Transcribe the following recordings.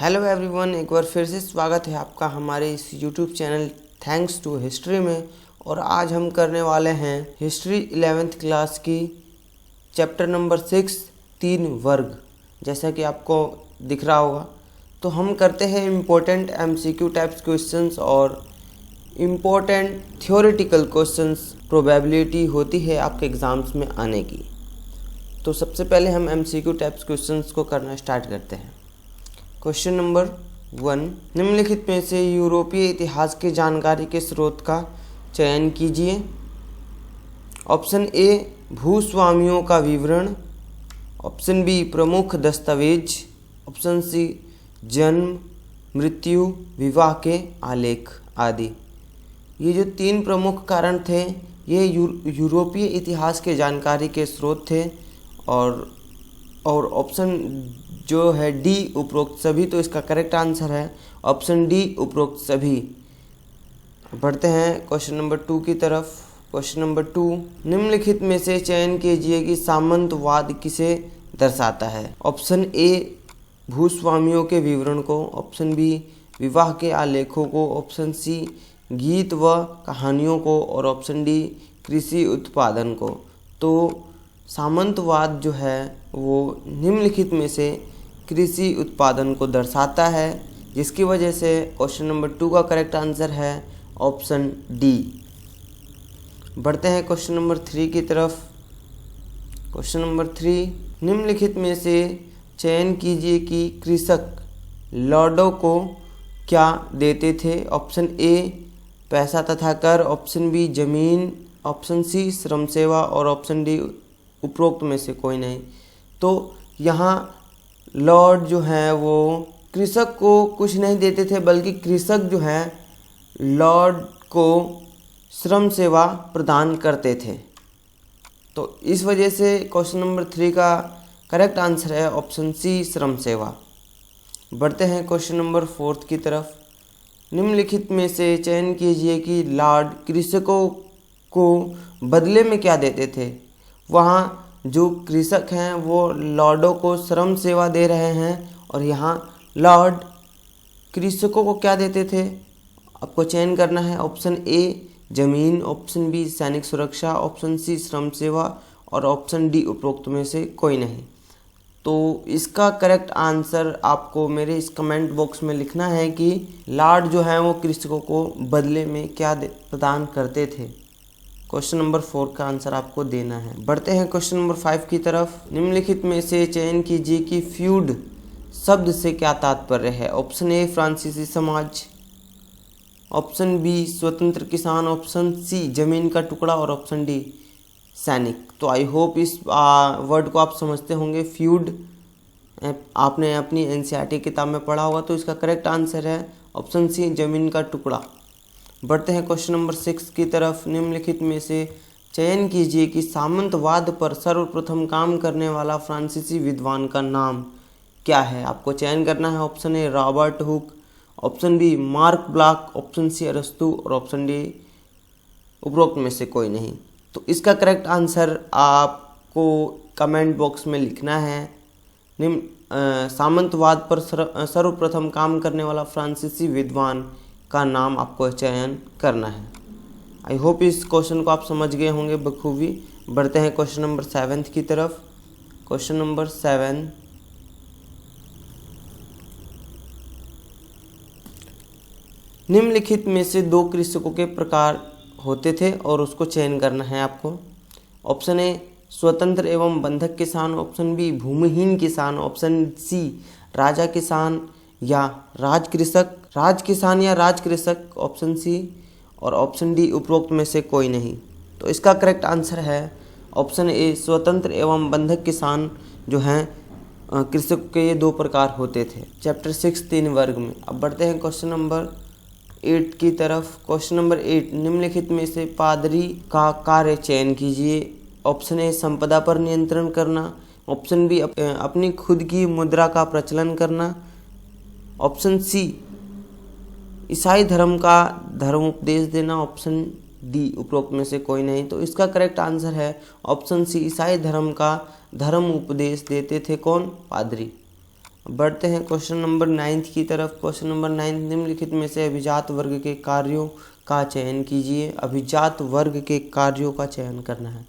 Hello everyone, एक बार फिर से स्वागत है आपका हमारे इस YouTube channel thanks to history में। और आज हम करने वाले हैं हिस्ट्री 11th क्लास की चैप्टर नंबर 6 तीन वर्ग। जैसा कि आपको दिख रहा होगा, तो हम करते हैं इम्पोर्टेंट एमसीक्यू टाइप्स क्वेश्चंस और इम्पोर्टेंट थ्योरेटिकल क्वेश्चंस प्रोबेबिलिटी होती है आपके एग्ज़ाम्स में आने की। तो सबसे पहले हम एमसीक्यू टाइप्स क्वेश्चंस को करना स्टार्ट करते हैं। क्वेश्चन नंबर 1, निम्नलिखित में से यूरोपीय इतिहास की जानकारी के स्रोत का चयन कीजिए। ऑप्शन ए भूस्वामियों का विवरण, ऑप्शन बी प्रमुख दस्तावेज, ऑप्शन सी जन्म मृत्यु विवाह के आलेख आदि। ये जो तीन प्रमुख कारण थे ये यूरोपीय इतिहास के जानकारी के स्रोत थे। और ऑप्शन जो है डी उपरोक्त सभी, तो इसका करेक्ट आंसर है ऑप्शन डी उपरोक्त सभी। बढ़ते हैं क्वेश्चन नंबर 2 की तरफ। क्वेश्चन नंबर 2, निम्नलिखित में से चयन कीजिए कि सामंतवाद किसे दर्शाता है। ऑप्शन ए भूस्वामियों के विवरण को, ऑप्शन बी विवाह के आलेखों को, ऑप्शन सी गीत व कहानियों को और ऑप्शन डी कृषि उत्पादन को। तो सामंतवाद जो है वो निम्नलिखित में से कृषि उत्पादन को दर्शाता है, जिसकी वजह से क्वेश्चन नंबर 2 का करेक्ट आंसर है ऑप्शन डी। बढ़ते हैं क्वेश्चन नंबर 3 की तरफ। क्वेश्चन नंबर 3, निम्नलिखित में से चयन कीजिए कि कृषक लॉर्डों को क्या देते थे। ऑप्शन ए पैसा तथा कर, ऑप्शन बी जमीन, ऑप्शन सी श्रम सेवा और ऑप्शन डी उपरोक्त में से कोई नहीं। तो यहाँ लॉर्ड जो है वो कृषक को कुछ नहीं देते थे, बल्कि कृषक जो है लॉर्ड को श्रम सेवा प्रदान करते थे। तो इस वजह से क्वेश्चन नंबर 3 का करेक्ट आंसर है ऑप्शन सी श्रम सेवा। बढ़ते हैं क्वेश्चन नंबर 4 की तरफ। निम्नलिखित में से चयन कीजिए कि लॉर्ड कृषकों को बदले में क्या देते थे। वहाँ जो कृषक हैं वो लॉर्डों को श्रम सेवा दे रहे हैं और यहाँ लॉर्ड कृषकों को क्या देते थे। आपको चयन करना है ऑप्शन ए जमीन, ऑप्शन बी सैनिक सुरक्षा, ऑप्शन सी श्रम सेवा और ऑप्शन डी उपरोक्त में से कोई नहीं। तो इसका करेक्ट आंसर आपको मेरे इस कमेंट बॉक्स में लिखना है कि लॉर्ड जो है वो कृषकों को बदले में क्या प्रदान करते थे। क्वेश्चन नंबर 4 का आंसर आपको देना है। बढ़ते हैं क्वेश्चन नंबर 5 की तरफ। निम्नलिखित में से चयन कीजिए कि फ्यूड शब्द से क्या तात्पर्य है। ऑप्शन ए फ्रांसीसी समाज, ऑप्शन बी स्वतंत्र किसान, ऑप्शन सी जमीन का टुकड़ा और ऑप्शन डी सैनिक। तो आई होप इस वर्ड को आप समझते होंगे। फ्यूड आपने अपनी एनसीईआरटी किताब में पढ़ा होगा, तो इसका करेक्ट आंसर है ऑप्शन सी जमीन का टुकड़ा। बढ़ते हैं क्वेश्चन नंबर 6 की तरफ। निम्नलिखित में से चयन कीजिए कि सामंतवाद पर सर्वप्रथम काम करने वाला फ्रांसीसी विद्वान का नाम क्या है। आपको चयन करना है option A Robert Hooke, option B Marc Bloch, option C अरस्तू और ऑप्शन डी उपरोक्त में से कोई नहीं। तो इसका करेक्ट आंसर आपको कमेंट बॉक्स में लिखना है। सामंतवाद पर सर्वप्रथम काम करने वाला फ्रांसीसी विद्वान का नाम आपको चयन करना है। आई होप इस क्वेश्चन को आप समझ गए होंगे बखूबी। बढ़ते हैं क्वेश्चन नंबर 7 की तरफ। क्वेश्चन नंबर 7, निम्नलिखित में से दो कृषकों के प्रकार होते थे और उसको चयन करना है आपको। ऑप्शन ए स्वतंत्र एवं बंधक किसान, ऑप्शन बी भूमिहीन किसान, ऑप्शन सी राजा किसान या राज किसान या राज कृषक, ऑप्शन सी और ऑप्शन डी उपरोक्त में से कोई नहीं। तो इसका करेक्ट आंसर है ऑप्शन ए स्वतंत्र एवं बंधक किसान जो हैं कृषक के ये दो प्रकार होते थे। चैप्टर 6 तीन वर्ग में। अब बढ़ते हैं क्वेश्चन नंबर 8 की तरफ। क्वेश्चन नंबर 8, निम्नलिखित में से पादरी का कार्य चयन कीजिए। ऑप्शन ए संपदा पर नियंत्रण करना, ऑप्शन बी अपनी खुद की मुद्रा का प्रचलन करना, ऑप्शन सी ईसाई धर्म का धर्म उपदेश देना, ऑप्शन डी उपरोक्त में से कोई नहीं। तो इसका करेक्ट आंसर है ऑप्शन सी ईसाई धर्म का धर्म उपदेश देते थे कौन, पादरी। बढ़ते हैं क्वेश्चन नंबर 9 की तरफ। क्वेश्चन नंबर 9, निम्नलिखित में से अभिजात वर्ग के कार्यों का चयन कीजिए। अभिजात वर्ग के कार्यों का चयन करना है।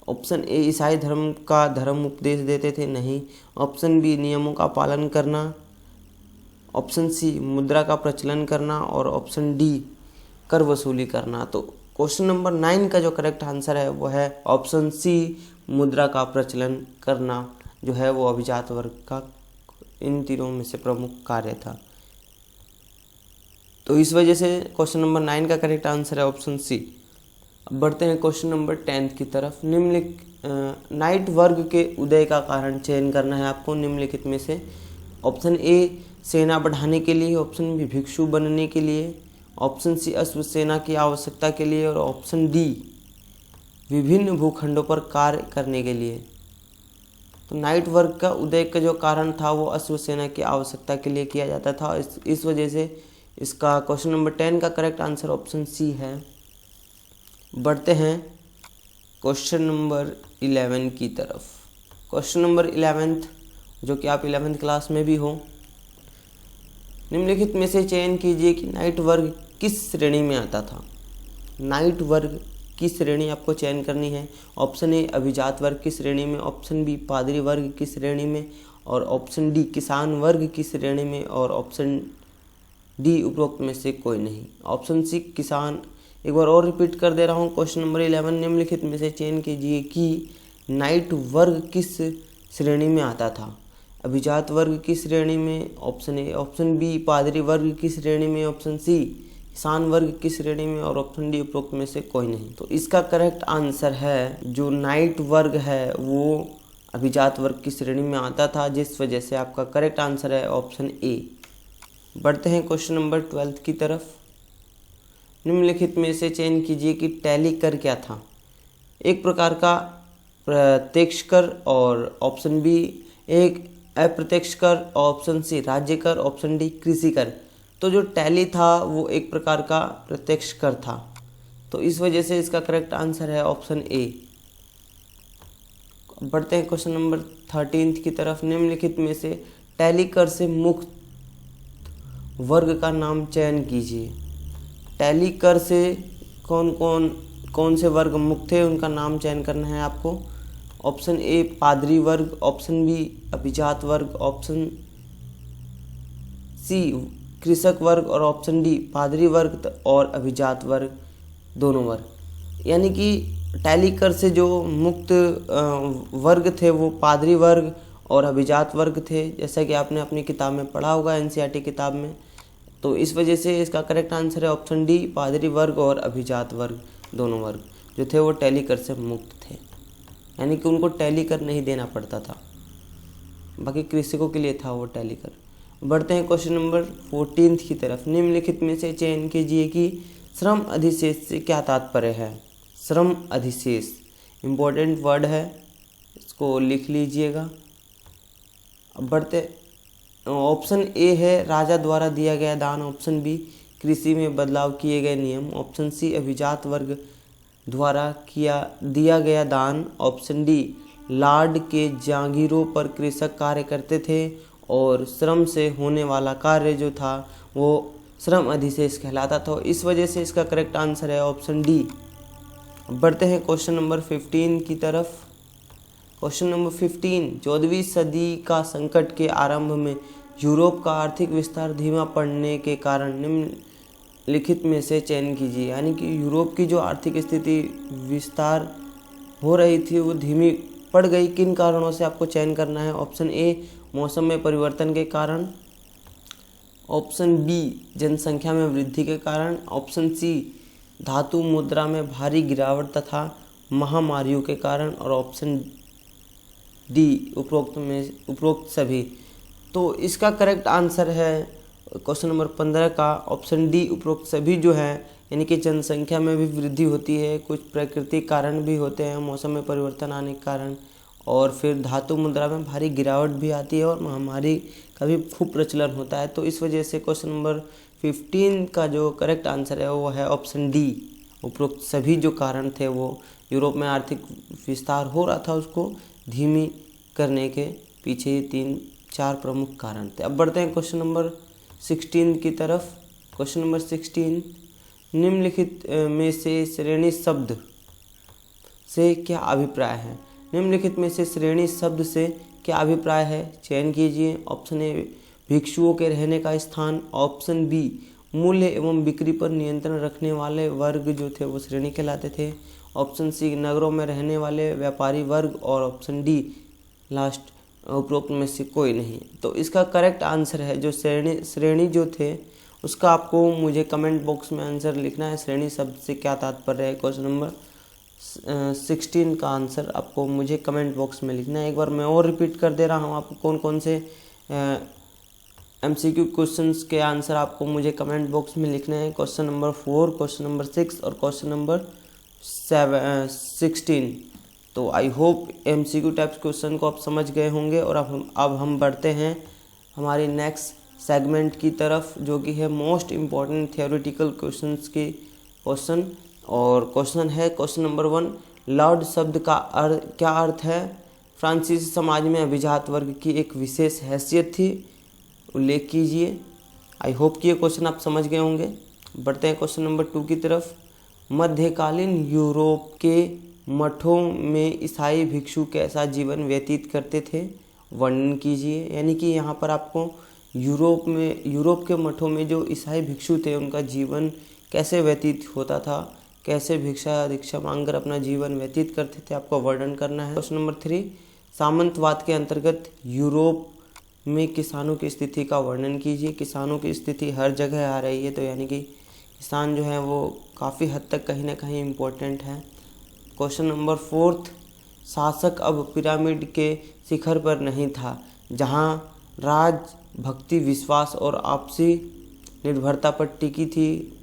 ऑप्शन ए, ईसाई धर्म का धर्म उपदेश देते थे, नहीं। ऑप्शन बी, नियमों का पालन करना। ऑप्शन सी, मुद्रा का प्रचलन करना। और ऑप्शन डी, कर वसूली करना। तो क्वेश्चन नंबर 9 का जो करेक्ट आंसर है वो है ऑप्शन सी, मुद्रा का प्रचलन करना, जो है वो अभिजात वर्ग का इन तीनों में से प्रमुख कार्य था। तो इस वजह से क्वेश्चन नंबर 9 का करेक्ट आंसर है ऑप्शन सी। अब बढ़ते हैं क्वेश्चन नंबर 10 की तरफ। नाइट वर्ग के उदय का कारण चयन करना है आपको निम्नलिखित में से। ऑप्शन ए, सेना बढ़ाने के लिए। ऑप्शन बी, भिक्षु बनने के लिए। ऑप्शन सी, अश्व सेना की आवश्यकता के लिए। और ऑप्शन डी, विभिन्न भूखंडों पर कार्य करने के लिए। तो नाइट वर्ग का उदय का जो कारण था वो अश्व सेना की आवश्यकता के लिए किया जाता था। इस वजह से इसका क्वेश्चन नंबर 10 का करेक्ट आंसर ऑप्शन सी है। बढ़ते हैं क्वेश्चन नंबर 11 की तरफ। क्वेश्चन नंबर 11, जो कि आप 11th क्लास में भी हो। निम्नलिखित में से चयन कीजिए कि नाइट वर्ग किस श्रेणी में आता था। नाइट वर्ग की श्रेणी आपको चयन करनी है। ऑप्शन ए, अभिजात वर्ग की श्रेणी में। ऑप्शन बी, पादरी वर्ग की श्रेणी में। और ऑप्शन डी, किसान वर्ग की श्रेणी में। और ऑप्शन डी, उपरोक्त में से कोई नहीं। ऑप्शन सी, किसान। एक बार और रिपीट कर दे रहा हूँ। क्वेश्चन नंबर 11, निम्नलिखित में से चयन कीजिए कि नाइट वर्ग किस श्रेणी में आता था। अभिजात वर्ग की श्रेणी में, ऑप्शन ए। ऑप्शन बी, पादरी वर्ग की श्रेणी में। ऑप्शन सी, किसान वर्ग की श्रेणी में। और ऑप्शन डी, उपरोक्त में से कोई नहीं। तो इसका करेक्ट आंसर है, जो नाइट वर्ग है वो अभिजात वर्ग की श्रेणी में आता था, जिस वजह से आपका करेक्ट आंसर है ऑप्शन ए। बढ़ते हैं क्वेश्चन नंबर 12 की तरफ। निम्नलिखित में से चयन कीजिए कि टैली कर क्या था। एक प्रकार का प्रत्यक्ष कर। और ऑप्शन बी, एक अप्रत्यक्ष कर। ऑप्शन सी, राज्य कर। ऑप्शन डी, कृषि कर। तो जो टैली था वो एक प्रकार का प्रत्यक्ष कर था। तो इस वजह से इसका करेक्ट आंसर है ऑप्शन ए। बढ़ते हैं क्वेश्चन नंबर 13 की तरफ। निम्नलिखित में से टैली कर से मुक्त वर्ग का नाम चयन कीजिए। टैली कर से कौन से वर्ग मुक्त थे, उनका नाम चयन करना है आपको। ऑप्शन ए, पादरी वर्ग। ऑप्शन बी, अभिजात वर्ग। ऑप्शन सी, कृषक वर्ग। और ऑप्शन डी, पादरी वर्ग और अभिजात वर्ग, दोनों वर्ग। यानी कि टैली कर से जो मुक्त वर्ग थे वो पादरी वर्ग और अभिजात वर्ग थे, जैसा कि आपने अपनी किताब में पढ़ा होगा, एनसीईआरटी किताब में। तो इस वजह से इसका करेक्ट आंसर है ऑप्शन डी, पादरी वर्ग और अभिजात वर्ग, दोनों वर्ग जो थे वो टैली कर से मुक्त थे। यानी कि उनको टैली कर नहीं देना पड़ता था, बाकी कृषकों के लिए था वो टैली कर। बढ़ते हैं क्वेश्चन नंबर 14 की तरफ। निम्नलिखित में से चयन कीजिए कि श्रम अधिशेष से क्या तात्पर्य है। श्रम अधिशेष इम्पोर्टेंट वर्ड है, इसको लिख लीजिएगा। अब बढ़ते, ऑप्शन ए है राजा द्वारा दिया गया दान। ऑप्शन बी, कृषि में बदलाव किए गए नियम। ऑप्शन सी, अभिजात वर्ग द्वारा दिया गया दान। ऑप्शन डी, लार्ड के जागीरों पर कृषक कार्य करते थे और श्रम से होने वाला कार्य जो था वो श्रम अधिशेष कहलाता था। इस वजह से इसका करेक्ट आंसर है ऑप्शन डी। बढ़ते हैं क्वेश्चन नंबर 15 की तरफ। क्वेश्चन नंबर 15, 14वीं सदी का संकट के आरंभ में यूरोप का आर्थिक विस्तार धीमा पड़ने के कारण निम्नलिखित में से चयन कीजिए। यानी कि यूरोप की जो आर्थिक स्थिति विस्तार हो रही थी वो धीमी पड़ गई। किन कारणों से आपको चयन करना है। ऑप्शन ए, मौसम में परिवर्तन के कारण। ऑप्शन बी, जनसंख्या में वृद्धि के कारण। ऑप्शन सी, धातु मुद्रा में भारी गिरावट तथा महामारियों के कारण। और ऑप्शन डी, उपरोक्त सभी। तो इसका करेक्ट आंसर है क्वेश्चन नंबर 15 का ऑप्शन डी, उपरोक्त सभी जो है। यानी कि जनसंख्या में भी वृद्धि होती है, कुछ प्राकृतिक कारण भी होते हैं मौसम में परिवर्तन आने के कारण, और फिर धातु मुद्रा में भारी गिरावट भी आती है और महामारी का भी खूब प्रचलन होता है। तो इस वजह से क्वेश्चन नंबर 15 का जो करेक्ट आंसर है वो है ऑप्शन डी। उपरोक्त सभी जो कारण थे वो यूरोप में आर्थिक विस्तार हो रहा था उसको धीमी करने के पीछे ये 3 4 प्रमुख कारण थे। अब बढ़ते हैं क्वेश्चन नंबर 16 की तरफ। क्वेश्चन नंबर 16, निम्नलिखित में से श्रेणी शब्द से क्या अभिप्राय है? निम्नलिखित में से श्रेणी शब्द से क्या अभिप्राय है? चयन कीजिए। ऑप्शन ए भिक्षुओं के रहने का स्थान, ऑप्शन बी मूल्य एवं बिक्री पर नियंत्रण रखने वाले वर्ग जो थे वो श्रेणी कहलाते थे, ऑप्शन सी नगरों में रहने वाले व्यापारी वर्ग, और ऑप्शन डी लास्ट उपरोक्त में से कोई नहीं। तो इसका करेक्ट आंसर है जो श्रेणी जो थे उसका आपको मुझे कमेंट बॉक्स में आंसर लिखना है। श्रेणी शब्द से क्या तात्पर्य है? क्वेश्चन नंबर 16 का आंसर आपको मुझे कमेंट बॉक्स में लिखना है। एक बार मैं और रिपीट कर दे रहा हूँ आपको कौन कौन से MCQ क्वेश्चंस के आंसर आपको मुझे कमेंट बॉक्स में लिखने हैं। क्वेश्चन नंबर 4, क्वेश्चन नंबर 6 और क्वेश्चन नंबर 16। तो I hope MCQ types question को आप समझ गए होंगे। और अब हम बढ़ते हैं हमारी नेक्स्ट सेगमेंट की तरफ, जो कि है मोस्ट इम्पॉर्टेंट थियोरेटिकल क्वेश्चंस की क्वेश्चन। और क्वेश्चन है क्वेश्चन नंबर 1, लॉर्ड शब्द का क्या अर्थ है? फ्रांसीसी समाज में अभिजात वर्ग की एक विशेष हैसियत थी, उल्लेख कीजिए। आई होप कि ये क्वेश्चन आप समझ गए होंगे। बढ़ते हैं क्वेश्चन नंबर 2 की तरफ। मध्यकालीन यूरोप के मठों में ईसाई भिक्षु कैसा जीवन व्यतीत करते थे? वर्णन कीजिए। यानी कि यहाँ पर आपको यूरोप के मठों में जो ईसाई भिक्षु थे उनका जीवन कैसे व्यतीत होता था, कैसे भिक्षा दीक्षा मांगकर अपना जीवन व्यतीत करते थे, आपको वर्णन करना है। क्वेश्चन नंबर 3, सामंतवाद के अंतर्गत यूरोप में किसानों की स्थिति का वर्णन कीजिए। किसानों की स्थिति हर जगह आ रही है, तो यानी कि किसान जो है वो काफ़ी हद तक कहीं ना कहीं इम्पोर्टेंट है। क्वेश्चन नंबर 4, शासक अब पिरामिड के शिखर पर नहीं था जहां राज भक्ति विश्वास और आपसी निर्भरता पर टिकी थी,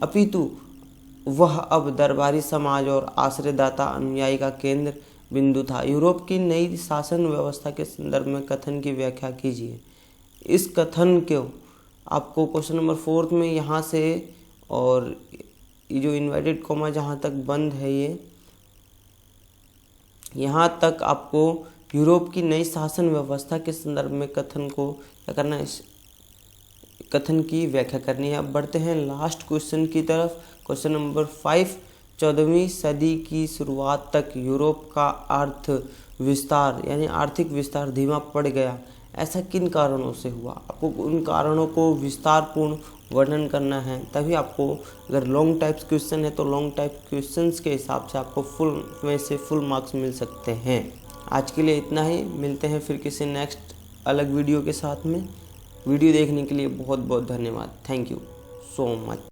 अपितु वह अब दरबारी समाज और आश्रयदाता अनुयायी का केंद्र बिंदु था। यूरोप की नई शासन व्यवस्था के संदर्भ में कथन की व्याख्या कीजिए। इस कथन को आपको क्वेश्चन नंबर 4 में यहाँ से, और ये जो इन्वर्टेड कॉमा जहाँ तक बंद है ये यहाँ तक आपको यूरोप की नई शासन व्यवस्था के संदर्भ में कथन को क्या करना है, इस कथन की व्याख्या करनी है। अब बढ़ते हैं लास्ट क्वेश्चन की तरफ। क्वेश्चन नंबर 5, 14वीं सदी की शुरुआत तक यूरोप का अर्थ विस्तार यानी आर्थिक विस्तार धीमा पड़ गया, ऐसा किन कारणों से हुआ? आपको उन कारणों को विस्तारपूर्ण वर्णन करना है। तभी आपको, अगर लॉन्ग टाइप्स क्वेश्चन है तो लॉन्ग टाइप क्वेश्चंस के हिसाब से आपको फुल में से फुल मार्क्स मिल सकते हैं। आज के लिए इतना ही, मिलते हैं फिर किसी नेक्स्ट अलग वीडियो के साथ में। वीडियो देखने के लिए बहुत बहुत धन्यवाद। Thank you so much.